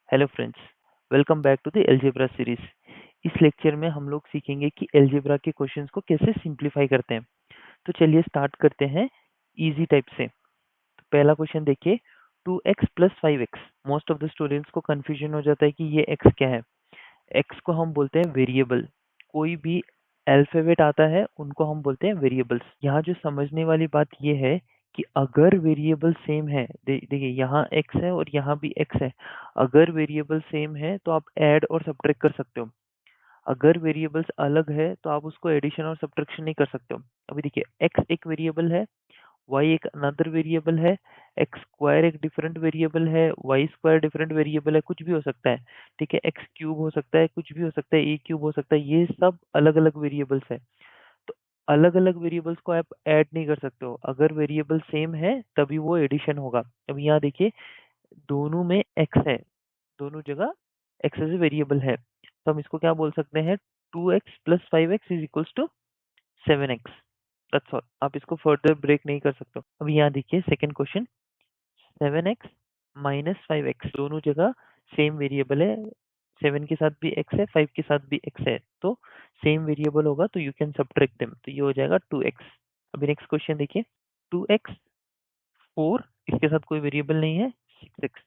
Hello friends, welcome back to the algebra series. इस lecture में हम लोग सीखेंगे कि अलजेब्रा के क्वेश्चंस को कैसे सिंपलीफाई करते हैं। तो चलिए स्टार्ट करते हैं इजी टाइप से। तो पहला क्वेश्चन देखिए, 2x plus 5x। Most of the students को कंफ्यूजन हो जाता है कि ये x क्या है। x को हम बोलते हैं वेरिएबल। कोई भी अल्फाबेट आता है उनको हम बोलते हैं वेरिएबल्स। यहाँ जो समझने वाली बात ये है कि अगर वेरिएबल सेम है, देखिए यहाँ x है और यहाँ भी x है। अगर वेरिएबल सेम है तो आप ऐड और सब्ट्रैक्ट कर सकते हो। अगर वेरिएबल्स अलग है तो आप उसको एडिशन और सब्ट्रैक्शन नहीं कर सकते हो। अभी देखिए, x एक वेरिएबल है, y एक अनदर वेरिएबल है, एक्स स्क्वायर एक डिफरेंट वेरिएबल है, वाई स्क्वायर डिफरेंट वेरिएबल है, कुछ भी हो सकता है। ठीक है, एक्स क्यूब हो सकता है, कुछ भी हो सकता है, ए क्यूब हो सकता है, ये सब अलग अलग वेरिएबल्स है। तो अलग अलग वेरिएबल्स को आप ऐड नहीं कर सकते हो। अगर वेरिएबल सेम है तभी वो एडिशन होगा। अब यहाँ देखिए, दोनों में एक्स है, दोनों जगह एक्स एज ए वेरिएबल है, तो हम इसको क्या बोल सकते हैं, 2x plus 5x is equals to 7x। That's all. आप इसको फर्दर ब्रेक नहीं कर सकते हो। अब यहाँ देखिए second question, 7x minus 5x, दोनों जगह सेम वेरिएबल है। 7 के साथ भी x है, 5 के साथ भी x है, तो सेम वेरिएबल होगा, तो यू कैन सब्ट्रैक्ट देम, तो ये हो जाएगा 2x। अभी नेक्स्ट क्वेश्चन देखिए, 2x 4, इसके साथ कोई वेरिएबल नहीं है, 6x।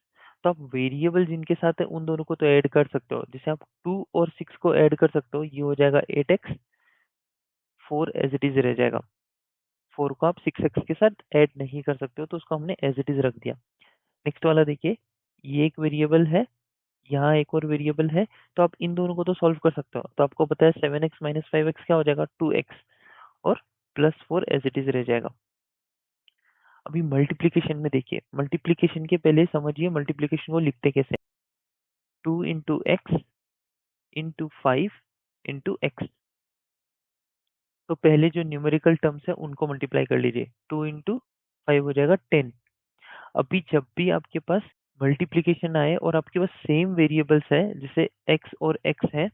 तो आप वेरिएबल जिनके साथ है उन दोनों को तो ऐड कर सकते हो। जैसे आप 2 और 6 को ऐड कर सकते हो, ये हो जाएगा 8x, 4 एज इट इज रह जाएगा। 4 को आप 6x के साथ ऐड नहीं कर सकते हो, तो उसको हमने एज इट इज रख दिया। नेक्स्ट वाला देखिए, ये एक वेरिएबल है, यहाँ एक और वेरिएबल है, तो आप इन दोनों को तो सॉल्व कर सकते हो। तो आपको पता है 7x माइनस 5x क्या हो जाएगा, 2x, और प्लस 4 एज इट इज रह जाएगा। अभी मल्टीप्लीकेशन में देखिए, मल्टीप्लीकेशन के पहले समझिए मल्टीप्लीकेशन को लिखते कैसे। 2 into x into 5 into x. तो पहले जो न्यूमेरिकल टर्म्स है उनको मल्टीप्लाई कर लीजिए। 2 इंटू 5 हो जाएगा 10। अभी जब भी आपके पास मल्टीप्लिकेशन आए और आपके पास सेम वेरिएबल्स है, जैसे x और x है,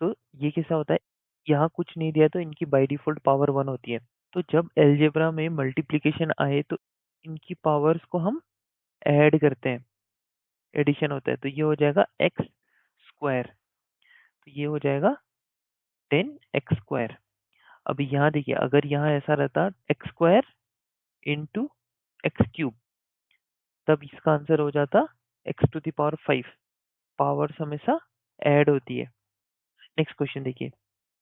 तो ये कैसा होता है, यहाँ कुछ नहीं दिया तो इनकी बाय डिफॉल्ट पावर 1 होती है। तो जब एलजेब्रा में मल्टीप्लिकेशन आए तो इनकी पावर्स को हम ऐड करते हैं, एडिशन होता है, तो ये हो जाएगा एक्स स्क्वायर, तो ये हो जाएगा 10x स्क्वायर। अभी यहाँ देखिए, अगर यहाँ ऐसा रहता x square into x cube, तब इसका आंसर हो जाता x to the power 5। Powers हमेशा ऐड होती है। नेक्स्ट क्वेश्चन देखिए,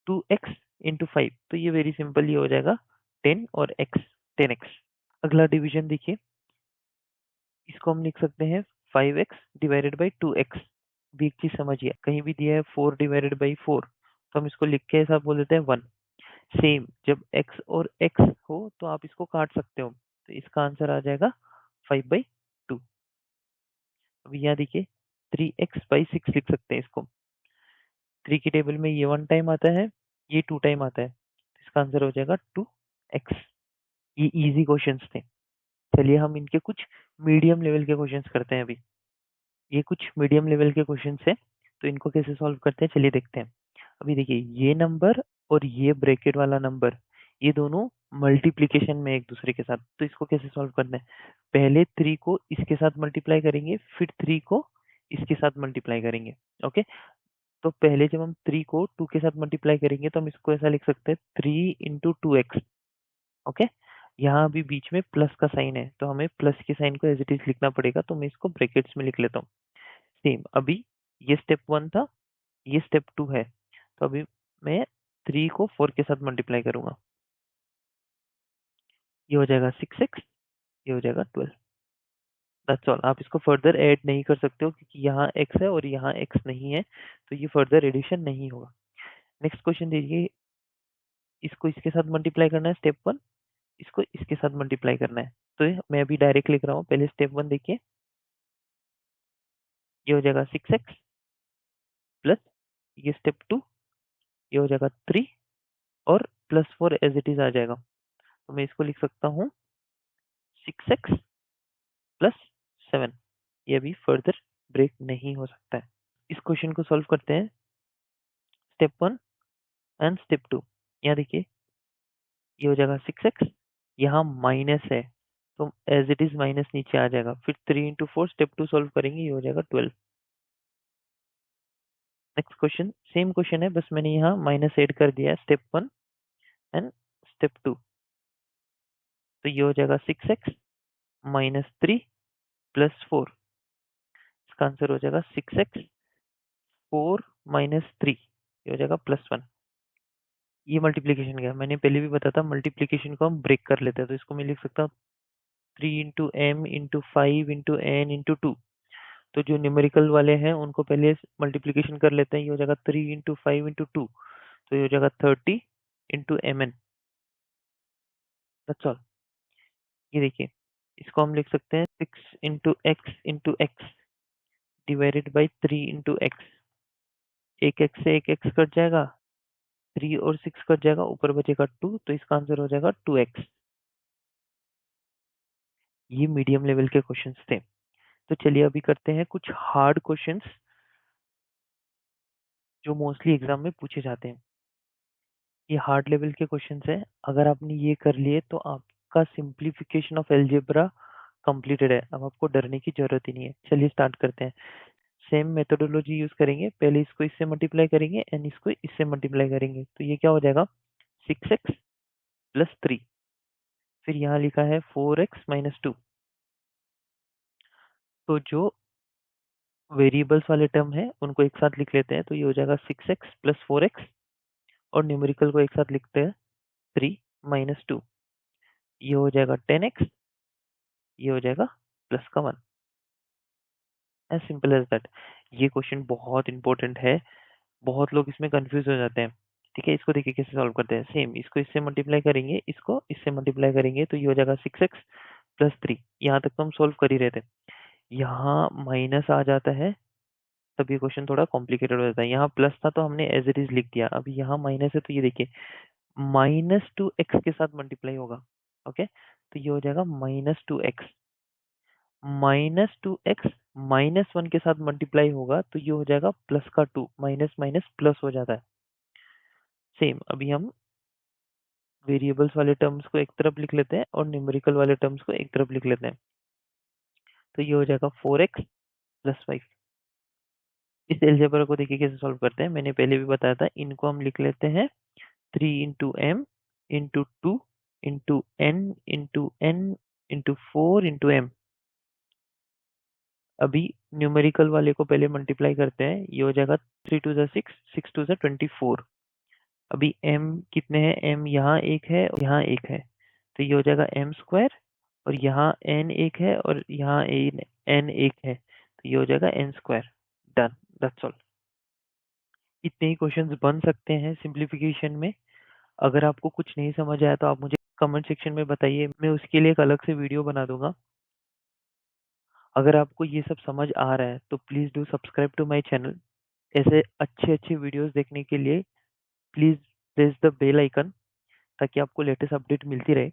2x इंटू 5, तो ये वेरी सिंपल, ये हो जाएगा 10 और x, 10x। अगला डिवीजन देखिए, इसको हम लिख सकते हैं 5x डिवाइडेड बाई 2x। भी एक चीज समझिए, कहीं भी दिया है 4 डिवाइडेड बाई 4, तो हम इसको लिख के ऐसा बोल देते हैं 1। सेम, जब x और x हो तो आप इसको काट सकते हो, तो इसका आंसर आ जाएगा 5/2। अब यहाँ देखिए, 3x/6 लिख सकते हैं इसको। 3 की टेबल में ये 1 टाइम आता है, ये 2 टाइम आता है, तो इसका आंसर हो जाएगा 2x। ये इजी क्वेश्चंस थे। चलिए हम इनके कुछ मीडियम लेवल के क्वेश्चंस करते हैं अभी। ये कुछ मीडियम लेवल के क्वेश्चंस है, तो इनको कैसे सॉल्व करते हैं चलिए देखते हैं। अभी देखिए, ये नंबर और ये ब्रैकेट वाला नंबर, ये दोनों मल्टीप्लिकेशन में एक दूसरे के साथ, तो इसको कैसे सॉल्व करना है। पहले 3 को इसके साथ मल्टीप्लाई करेंगे, फिर 3 को इसके साथ मल्टीप्लाई करेंगे। ओके, तो पहले जब हम 3 को 2 के साथ मल्टीप्लाई करेंगे तो हम इसको ऐसा लिख सकते हैं 3 इंटू 2x। ओके, यहाँ भी बीच में प्लस का साइन है, तो हमें प्लस के साइन को एज इट इज लिखना पड़ेगा, तो मैं इसको ब्रैकेट्स में लिख लेता हूँ। सेम, अभी ये स्टेप 1 था, ये स्टेप 2 है, तो अभी मैं 3 को 4 के साथ मल्टीप्लाई करूंगा, ये हो जाएगा 6x, ये हो जाएगा 12। That's all. आप इसको फर्दर ऐड नहीं कर सकते हो क्योंकि यहाँ x है और यहाँ x नहीं है, तो ये फर्दर एडिशन नहीं होगा। नेक्स्ट क्वेश्चन देखिए, इसको इसके साथ मल्टीप्लाई करना है स्टेप 1, इसको इसके साथ मल्टीप्लाई करना है, तो मैं अभी डायरेक्ट लिख रहा हूँ। पहले स्टेप 1 देखिए, ये हो जाएगा 6x प्लस ये स्टेप 2, ये हो जाएगा 3, और प्लस 4 एज इट इज आ जाएगा, तो मैं इसको लिख सकता हूँ 6x प्लस 7। ये अभी फर्दर ब्रेक नहीं हो सकता है। इस क्वेश्चन को सॉल्व करते हैं, स्टेप 1 एंड स्टेप 2। यहाँ देखिए, ये हो जाएगा 6x, यहाँ माइनस है, तो एज इट इज माइनस नीचे आ जाएगा, फिर 3 इंटू 4 स्टेप 2 सॉल्व करेंगे, ये हो जाएगा 12। नेक्स्ट क्वेश्चन, सेम क्वेश्चन है, बस मैंने यहाँ माइनस ऐड कर दिया है, स्टेप 1 एंड स्टेप 2। तो ये हो जाएगा 6x माइनस 3 प्लस 4। इसका आंसर हो जाएगा 6x 4 माइनस 3, ये हो जाएगा +1। ये मल्टीप्लीकेशन गया, मैंने पहले भी बताया था मल्टीप्लीकेशन को हम ब्रेक कर लेते हैं, तो इसको मैं लिख सकता हूँ 3 into m into 5 into n into 2। तो जो न्यूमेरिकल वाले हैं उनको पहले मल्टीप्लीकेशन कर लेते हैं, ये हो जाएगा 3 इंटू 5 इंटू 2, तो ये हो जाएगा 30 into m n. That's all. ये देखिए, इसको हम लिख सकते हैं 6 into x divided by 3 into x. एक एक्स से एक एक्स कट जाएगा, 3 और 6 कट जाएगा, ऊपर बचेगा 2, तो इसका आंसर हो जाएगा 2x। ये मीडियम लेवल के क्वेश्चंस थे। तो चलिए अभी करते हैं कुछ हार्ड क्वेश्चंस जो मोस्टली एग्जाम में पूछे जाते हैं। ये हार्ड लेवल के क्वेश्चंस हैं। अगर आपने ये कर लिए तो आपका सिंप्लीफिकेशन ऑफ अलजेब्रा कंप्लीटेड है। अब आपको डरने की जरूरत ही नहीं है। चलिए स्टार्ट करते हैं। सेम मेथोडोलॉजी यूज करेंगे। पहले इसको इससे मल्टीप्लाई करेंगे एंड इसको इससे मल्टीप्लाई करेंगे, तो ये क्या हो जाएगा 6x प्लस 3। फिर यहाँ लिखा है 4x माइनस 2। तो जो वेरिएबल्स वाले टर्म है उनको एक साथ लिख लेते हैं, तो ये हो जाएगा 6x प्लस 4x, और न्यूमेरिकल को एक साथ लिखते हैं 3 माइनस 2। ये हो जाएगा 10x, ये हो जाएगा प्लस का 1। As simple as that. ये क्वेश्चन बहुत इंपॉर्टेंट है, बहुत लोग इसमें कंफ्यूज हो जाते हैं। ठीक है, इसको देखिए कैसे सॉल्व करते हैं। सेम इसको इससे मल्टीप्लाई करेंगे, इसको इससे मल्टीप्लाई करेंगे, तो ये हो जाएगा 6x प्लस 3। यहाँ तक तो हम सॉल्व कर ही रहे थे। यहाँ माइनस आ जाता है, तब ये क्वेश्चन थोड़ा कॉम्प्लिकेटेड हो जाता है। यहाँ प्लस था तो हमने एज इट इज लिख दिया, अभी यहाँ माइनस है, तो ये देखिए -2x के साथ मल्टीप्लाई होगा। ओके, तो ये हो जाएगा -2x। -2x -1 के साथ मल्टीप्लाई होगा, तो ये हो जाएगा प्लस का 2। माइनस माइनस प्लस हो जाता है। सेम अभी हम वेरिएबल्स वाले टर्म्स को एक तरफ लिख लेते हैं और न्यूमेरिकल वाले टर्म्स को एक तरफ लिख लेते हैं, तो ये हो जाएगा 4x प्लस 5। इस एल्जेब्रा को देखिए कैसे सॉल्व करते हैं। मैंने पहले भी बताया था, इनको हम लिख लेते हैं 3 into m into 2 into n into 4 into m. अभी न्यूमेरिकल वाले को पहले मल्टीप्लाई करते हैं, ये हो जाएगा 3 टू ज़ा 6, 6 टू ज़ा 24। अभी m कितने हैं, m यहाँ एक है और यहाँ एक है, तो ये हो जाएगा m स्क्वायर, और यहाँ n एक है और यहाँ n एक है, तो ये हो जाएगा n square. Done, that's all. इतने ही क्वेश्चंस बन सकते हैं सिंप्लीफिकेशन में। अगर आपको कुछ नहीं समझ आया तो आप मुझे कमेंट सेक्शन में बताइए, मैं उसके लिए एक अलग से वीडियो बना दूंगा। अगर आपको ये सब समझ आ रहा है तो please do subscribe to my channel. ऐसे अच्छे अच्छे वीडियोस देखने के लिए please press the bell icon, ताकि आपको लेटेस्ट अपडेट मिलती रहे।